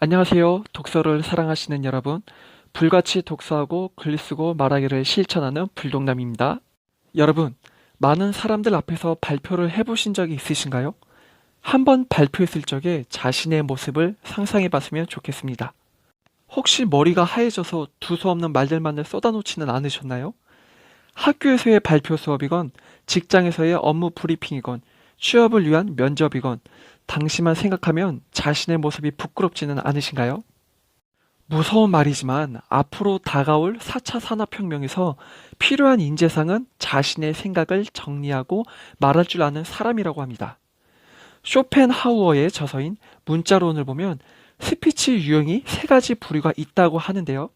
안녕하세요. 독서를 사랑하시는 여러분. 불같이 독서하고 글 쓰고 말하기를 실천하는 불독남입니다. 여러분, 많은 사람들 앞에서 발표를 해보신 적이 있으신가요? 한번 발표했을 적에 자신의 모습을 상상해 봤으면 좋겠습니다. 혹시 머리가 하얘져서 두서없는 말들만을 쏟아놓지는 않으셨나요? 학교에서의 발표 수업이건 직장에서의 업무 브리핑이건 취업을 위한 면접이건 당시만 생각하면 자신의 모습이 부끄럽지는 않으신가요? 무서운 말이지만 앞으로 다가올 4차 산업혁명에서 필요한 인재상은 자신의 생각을 정리하고 말할 줄 아는 사람이라고 합니다. 쇼펜하우어의 저서인 문자론을 보면 스피치 유형이 세 가지 부류가 있다고 하는데요.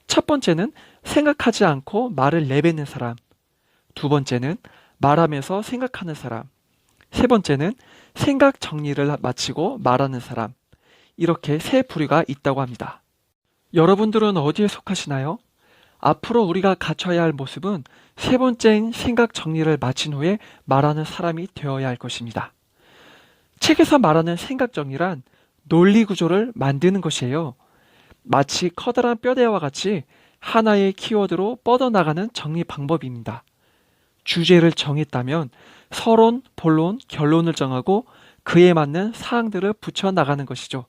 첫 번째는 생각하지 않고 말을 내뱉는 사람, 두 번째는 말하면서 생각하는 사람, 세 번째는 생각 정리를 마치고 말하는 사람, 이렇게 세 부류가 있다고 합니다. 여러분들은 어디에 속하시나요? 앞으로 우리가 갖춰야 할 모습은 세 번째인 생각 정리를 마친 후에 말하는 사람이 되어야 할 것입니다. 책에서 말하는 생각 정리란 논리 구조를 만드는 것이에요. 마치 커다란 뼈대와 같이 하나의 키워드로 뻗어나가는 정리 방법입니다. 주제를 정했다면 서론, 본론, 결론을 정하고 그에 맞는 사항들을 붙여나가는 것이죠.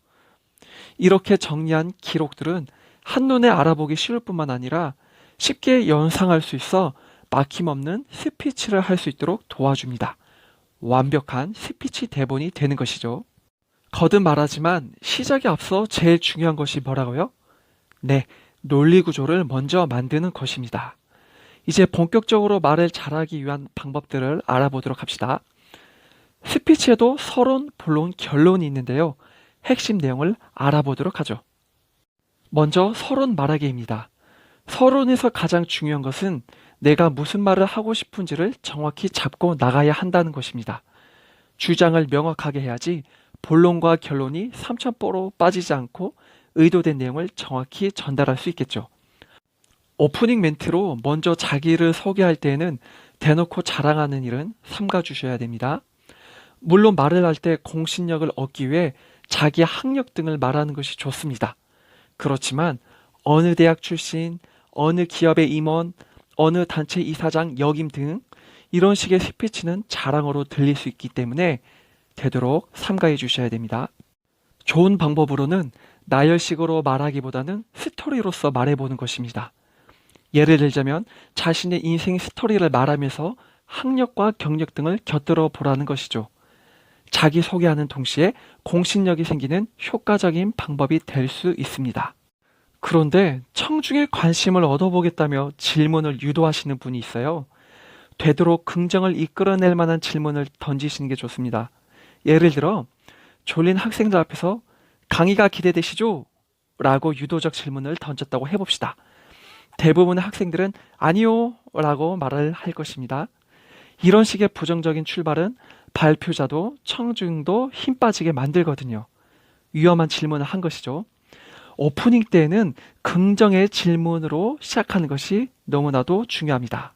이렇게 정리한 기록들은 한눈에 알아보기 쉬울 뿐만 아니라 쉽게 연상할 수 있어 막힘없는 스피치를 할 수 있도록 도와줍니다. 완벽한 스피치 대본이 되는 것이죠. 거듭 말하지만 시작에 앞서 제일 중요한 것이 뭐라고요? 네, 논리 구조를 먼저 만드는 것입니다. 이제 본격적으로 말을 잘하기 위한 방법들을 알아보도록 합시다. 스피치에도 서론, 본론, 결론이 있는데요. 핵심 내용을 알아보도록 하죠. 먼저 서론 말하기입니다. 서론에서 가장 중요한 것은 내가 무슨 말을 하고 싶은지를 정확히 잡고 나가야 한다는 것입니다. 주장을 명확하게 해야지 본론과 결론이 삼천포로 빠지지 않고 의도된 내용을 정확히 전달할 수 있겠죠. 오프닝 멘트로 먼저 자기를 소개할 때에는 대놓고 자랑하는 일은 삼가 주셔야 됩니다. 물론 말을 할 때 공신력을 얻기 위해 자기 학력 등을 말하는 것이 좋습니다. 그렇지만 어느 대학 출신, 어느 기업의 임원, 어느 단체 이사장 역임 등 이런 식의 스피치는 자랑으로 들릴 수 있기 때문에 되도록 삼가해 주셔야 됩니다. 좋은 방법으로는 나열식으로 말하기보다는 스토리로서 말해보는 것입니다. 예를 들자면 자신의 인생 스토리를 말하면서 학력과 경력 등을 곁들여 보라는 것이죠. 자기 소개하는 동시에 공신력이 생기는 효과적인 방법이 될 수 있습니다. 그런데 청중의 관심을 얻어보겠다며 질문을 유도하시는 분이 있어요. 되도록 긍정을 이끌어낼 만한 질문을 던지시는 게 좋습니다. 예를 들어 졸린 학생들 앞에서 강의가 기대되시죠? 라고 유도적 질문을 던졌다고 해봅시다. 대부분의 학생들은 아니요 라고 말을 할 것입니다. 이런 식의 부정적인 출발은 발표자도 청중도 힘 빠지게 만들거든요. 위험한 질문을 한 것이죠. 오프닝 때에는 긍정의 질문으로 시작하는 것이 너무나도 중요합니다.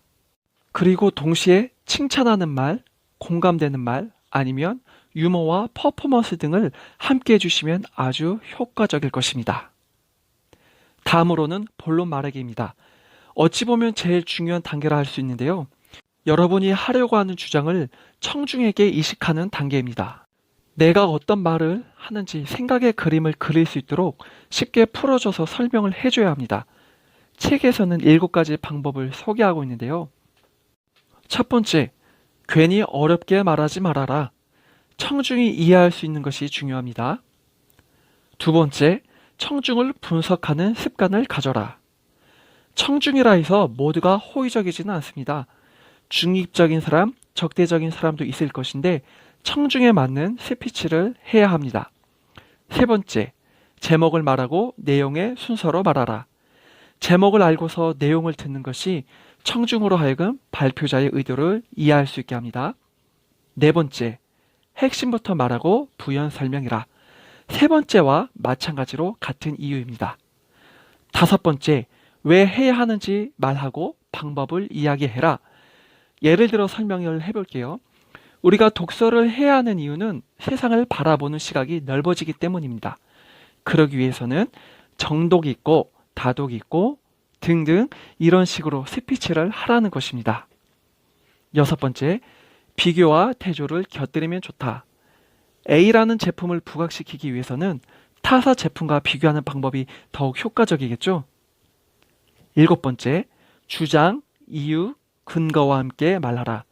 그리고 동시에 칭찬하는 말, 공감되는 말, 아니면 유머와 퍼포먼스 등을 함께 해주시면 아주 효과적일 것입니다. 다음으로는 본론 말하기입니다. 어찌 보면 제일 중요한 단계라 할 수 있는데요. 여러분이 하려고 하는 주장을 청중에게 이식하는 단계입니다. 내가 어떤 말을 하는지 생각의 그림을 그릴 수 있도록 쉽게 풀어줘서 설명을 해줘야 합니다. 책에서는 7가지 방법을 소개하고 있는데요. 첫 번째, 괜히 어렵게 말하지 말아라. 청중이 이해할 수 있는 것이 중요합니다. 두 번째, 청중을 분석하는 습관을 가져라. 청중이라 해서 모두가 호의적이지는 않습니다. 중립적인 사람, 적대적인 사람도 있을 것인데 청중에 맞는 스피치를 해야 합니다. 세 번째, 제목을 말하고 내용의 순서로 말하라. 제목을 알고서 내용을 듣는 것이 청중으로 하여금 발표자의 의도를 이해할 수 있게 합니다. 네 번째, 핵심부터 말하고 부연 설명이라. 세 번째와 마찬가지로 같은 이유입니다. 다섯 번째, 왜 해야 하는지 말하고 방법을 이야기해라. 예를 들어 설명을 해볼게요. 우리가 독서를 해야 하는 이유는 세상을 바라보는 시각이 넓어지기 때문입니다. 그러기 위해서는 정독이 있고 다독이 있고 등등 이런 식으로 스피치를 하라는 것입니다. 여섯 번째, 비교와 대조를 곁들이면 좋다. A라는 제품을 부각시키기 위해서는 타사 제품과 비교하는 방법이 더욱 효과적이겠죠? 일곱 번째, 주장, 이유, 근거와 함께 말하라.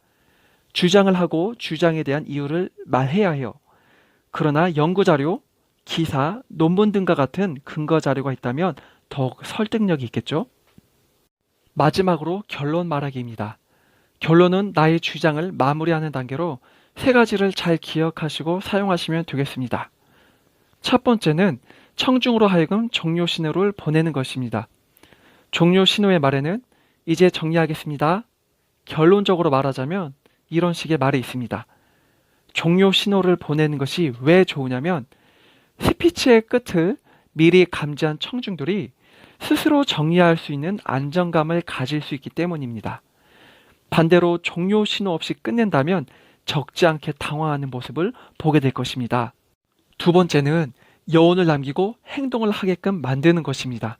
주장을 하고 주장에 대한 이유를 말해야 해요. 그러나 연구자료, 기사, 논문 등과 같은 근거 자료가 있다면 더욱 설득력이 있겠죠? 마지막으로 결론 말하기입니다. 결론은 나의 주장을 마무리하는 단계로 세 가지를 잘 기억하시고 사용하시면 되겠습니다. 첫 번째는 청중으로 하여금 종료 신호를 보내는 것입니다. 종료 신호의 말에는 이제 정리하겠습니다. 결론적으로 말하자면 이런 식의 말이 있습니다. 종료 신호를 보내는 것이 왜 좋으냐면 스피치의 끝을 미리 감지한 청중들이 스스로 정리할 수 있는 안정감을 가질 수 있기 때문입니다. 반대로 종료 신호 없이 끝낸다면 적지 않게 당황하는 모습을 보게 될 것입니다. 두 번째는 여운을 남기고 행동을 하게끔 만드는 것입니다.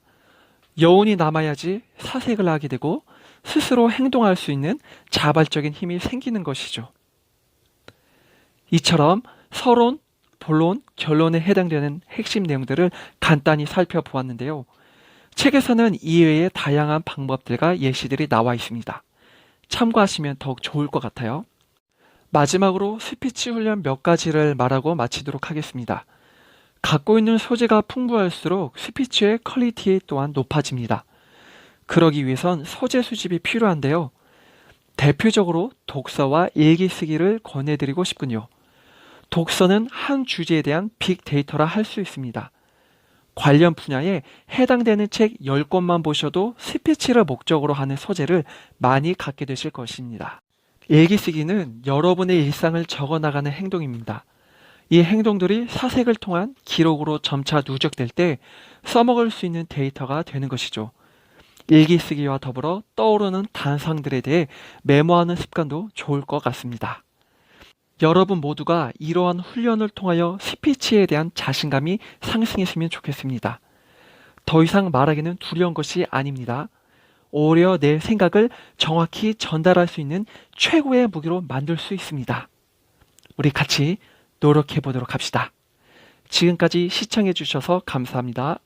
여운이 남아야지 사색을 하게 되고 스스로 행동할 수 있는 자발적인 힘이 생기는 것이죠. 이처럼 서론, 본론, 결론에 해당되는 핵심 내용들을 간단히 살펴보았는데요. 책에서는 이외의 다양한 방법들과 예시들이 나와 있습니다. 참고하시면 더욱 좋을 것 같아요. 마지막으로 스피치 훈련 몇 가지를 말하고 마치도록 하겠습니다. 갖고 있는 소재가 풍부할수록 스피치의 퀄리티 또한 높아집니다. 그러기 위해선 소재 수집이 필요한데요. 대표적으로 독서와 일기 쓰기를 권해드리고 싶군요. 독서는 한 주제에 대한 빅데이터라 할 수 있습니다. 관련 분야에 해당되는 책 10권만 보셔도 스피치를 목적으로 하는 소재를 많이 갖게 되실 것입니다. 일기 쓰기는 여러분의 일상을 적어나가는 행동입니다. 이 행동들이 사색을 통한 기록으로 점차 누적될 때 써먹을 수 있는 데이터가 되는 것이죠. 일기 쓰기와 더불어 떠오르는 단상들에 대해 메모하는 습관도 좋을 것 같습니다. 여러분 모두가 이러한 훈련을 통하여 스피치에 대한 자신감이 상승했으면 좋겠습니다. 더 이상 말하기는 두려운 것이 아닙니다. 오히려 내 생각을 정확히 전달할 수 있는 최고의 무기로 만들 수 있습니다. 우리 같이 노력해 보도록 합시다. 지금까지 시청해 주셔서 감사합니다.